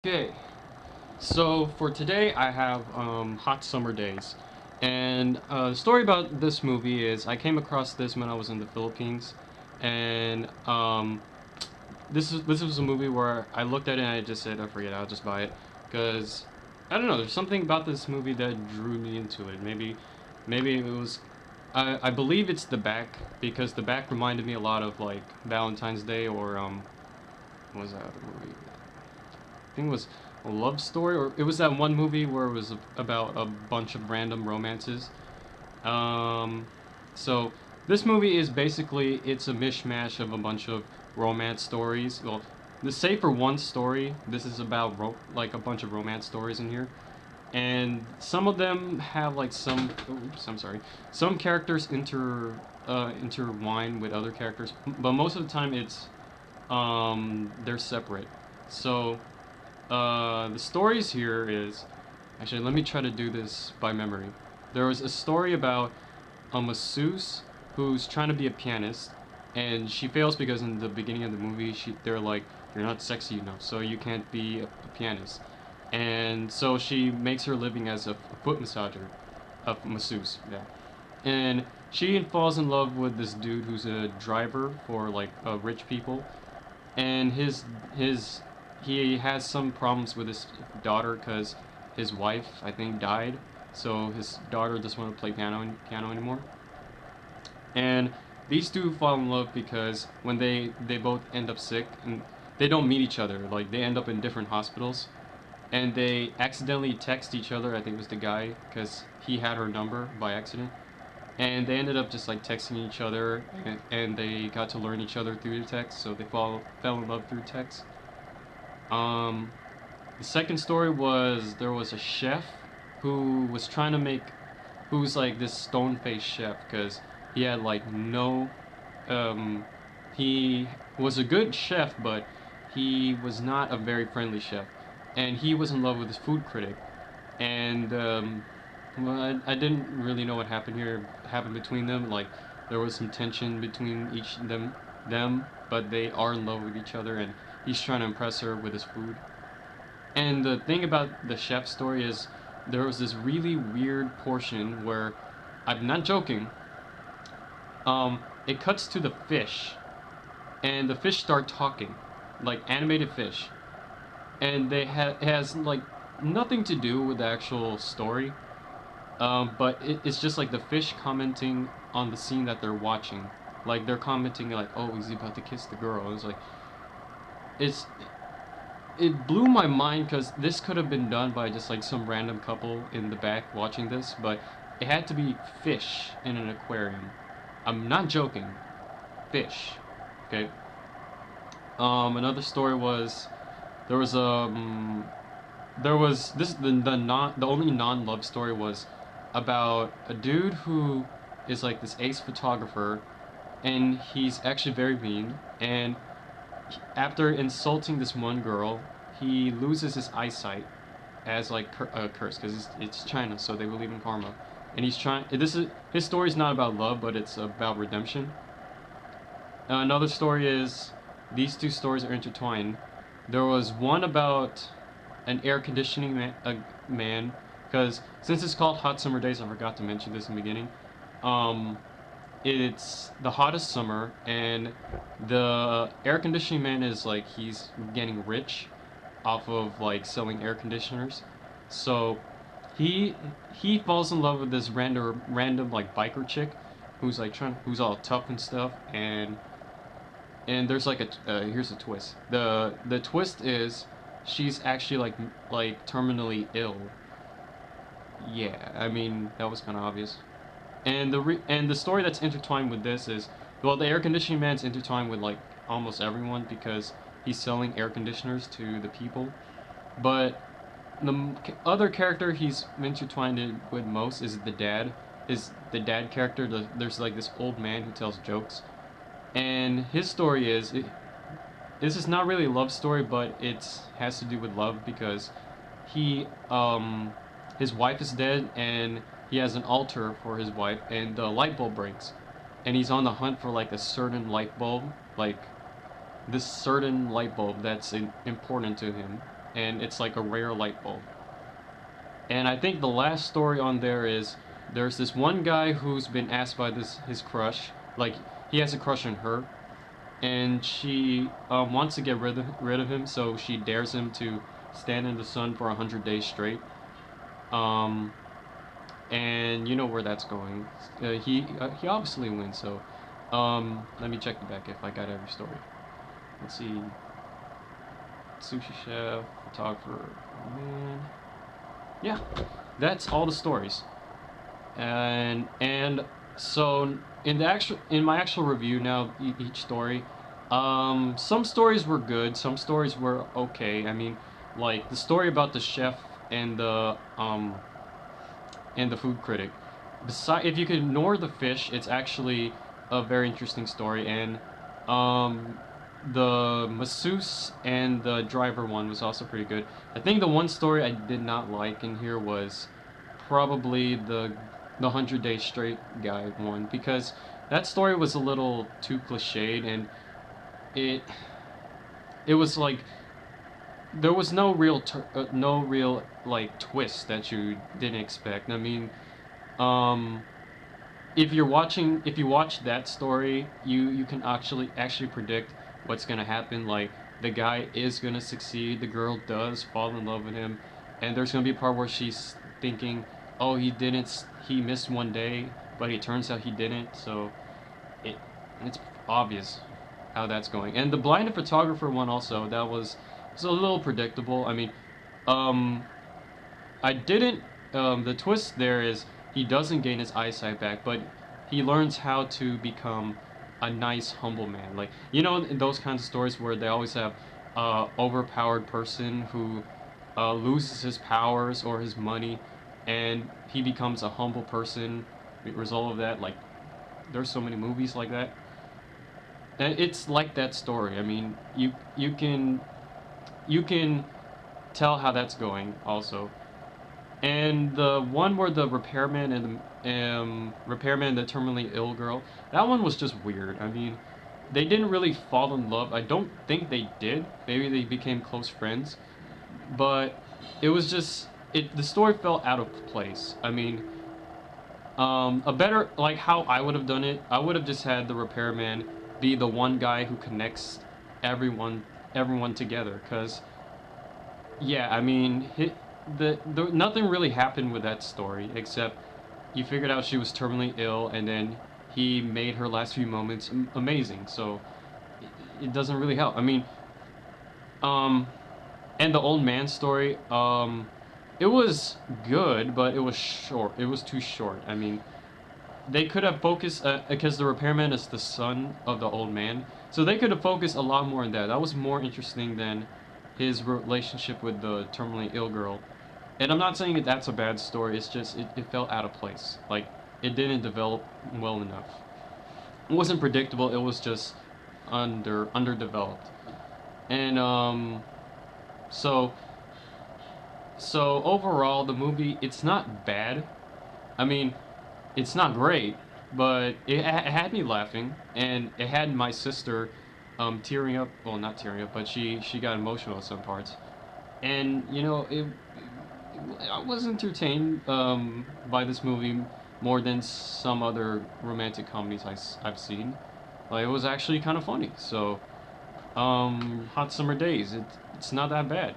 Okay, so for today I have Hot Summer Days. And the story about this movie is I came across this when I was in the Philippines. And this was a movie where I looked at it and I just said, oh, forget it, I'll just buy it. Because, I don't know, there's something about this movie that drew me into it. Maybe it was, I believe it's the back, because the back reminded me a lot of like Valentine's Day or, what was that other movie? I think it was a love story, or it was that one movie where it was about a bunch of random romances. Um, so this movie is basically it's a mishmash of a bunch of romance stories. Well, the say for one story, this is about like a bunch of romance stories in here, and some of them have like some. Oops, I'm sorry. Some characters intertwine with other characters, but most of the time it's they're separate. So the stories here is actually let me try to do this by memory. There was a story about a masseuse who's trying to be a pianist, and she fails because in the beginning of the movie, they're like, "You're not sexy enough, so you can't be a pianist." And so she makes her living as a foot massager, a masseuse, yeah. And she falls in love with this dude who's a driver for like rich people, and his he has some problems with his daughter because his wife I think died, so his daughter doesn't want to play piano anymore. And these two fall in love because when they both end up sick and they don't meet each other, like they end up in different hospitals, and they accidentally text each other. I think it was the guy because he had her number by accident, and they ended up just like texting each other, and they got to learn each other through the text, so they fell in love through text. um the second story was there was a chef who was trying to make who's like this stone-faced chef because he had like no um he was a good chef, but he was not a very friendly chef, and he was in love with his food critic. And well, I didn't really know what happened between them. Like there was some tension between each them, but they are in love with each other, and he's trying to impress her with his food. And the thing about the chef story is there was this really weird portion where I'm not joking. It cuts to the fish, and the fish start talking, like animated fish, and it has like nothing to do with the actual story. But it's just like the fish commenting on the scene that they're watching. Like they're commenting like, "Oh, is he about to kiss the girl?" It's like it's it blew my mind because this could have been done by just like some random couple in the back watching this, but it had to be fish in an aquarium. I'm not joking. Fish. Okay. Another story was there was there was this the only non-love story was about a dude who is like this ace photographer, and he's actually very mean, and after insulting this one girl, he loses his eyesight as like a curse because it's China, so they believe in karma. And he's trying. This is his story is not about love, but it's about redemption. Another story is these two stories are intertwined. There was one about an air conditioning man, because since it's called Hot Summer Days, I forgot to mention this in the beginning. Um, it's the hottest summer, and the air conditioning man is like he's getting rich off of like selling air conditioners. So he he falls in love with this random like biker chick who's like who's all tough and stuff, and there's like a here's a twist. The twist is she's actually like terminally ill. Yeah, I mean that was kind of obvious. And the story that's intertwined with this is, well, the air conditioning man's intertwined with like almost everyone because he's selling air conditioners to the people. But the other character he's intertwined with most is the dad. Is the dad character? There's like this old man who tells jokes, and his story is this is not really a love story, but it has to do with love because he his wife is dead, and he has an altar for his wife, and the light bulb breaks, and he's on the hunt for like a certain light bulb, like this certain light bulb that's important to him. and it's like a rare light bulb. And I think the last story on there is there's this one guy who's been asked by this his crush, like he has a crush on her, and she wants to get rid of him, so she dares him to stand in the sun for 100 days straight. Um, and you know where that's going. He obviously wins. So let me check the back if I got every story. Let's see. Sushi chef, photographer, man. Yeah, that's all the stories. And so in my actual review now, each story, some stories were good, some stories were okay. I mean, like the story about the chef and the food critic. If you could ignore the fish, it's actually a very interesting story. And um, the masseuse and the driver one was also pretty good. I think the one story I did not like in here was probably the 100 Day Straight guy one, because that story was a little too cliched, and it it was like there was no real like twist that you didn't expect. I mean, um, if you watch that story, you can actually predict what's gonna happen. Like the guy is gonna succeed, the girl does fall in love with him, and there's gonna be a part where she's thinking, oh, he missed one day, but it turns out he didn't. So it it's obvious how that's going. And the blinded photographer one also, that was a little predictable. I mean, um, I didn't. The twist there is he doesn't gain his eyesight back, but he learns how to become a nice, humble man. Like you know, in those kinds of stories where they always have overpowered person who loses his powers or his money, and he becomes a humble person. The result of that, like, there's so many movies like that. And it's like that story. I mean, you can tell how that's going also. And the one where the repairman and the terminally ill girl, that one was just weird. I mean, they didn't really fall in love. I don't think they did. Maybe they became close friends, but it was just the story felt out of place. I mean, a better like how I would have done it. I would have just had the repairman be the one guy who connects everyone everyone together, cause yeah, I mean, the nothing really happened with that story except you figured out she was terminally ill, and then he made her last few moments amazing. So it doesn't really help. I mean, um, and the old man story, it was good, but it was short. It was too short. I mean, they could have focused because the repairman is the son of the old man, so they could have focused a lot more on that. That was more interesting than his relationship with the terminally ill girl. And I'm not saying that that's a bad story. It's just it felt out of place. Like it didn't develop well enough. It wasn't predictable. It was just underdeveloped. And so so overall, the movie, it's not bad. I mean, it's not great, but it had me laughing, and it had my sister tearing up. Well, not tearing up, but she got emotional at some parts. And you know, I was entertained by this movie more than some other romantic comedies I've seen. Like it was actually kind of funny. So, Hot Summer Days. It's not that bad.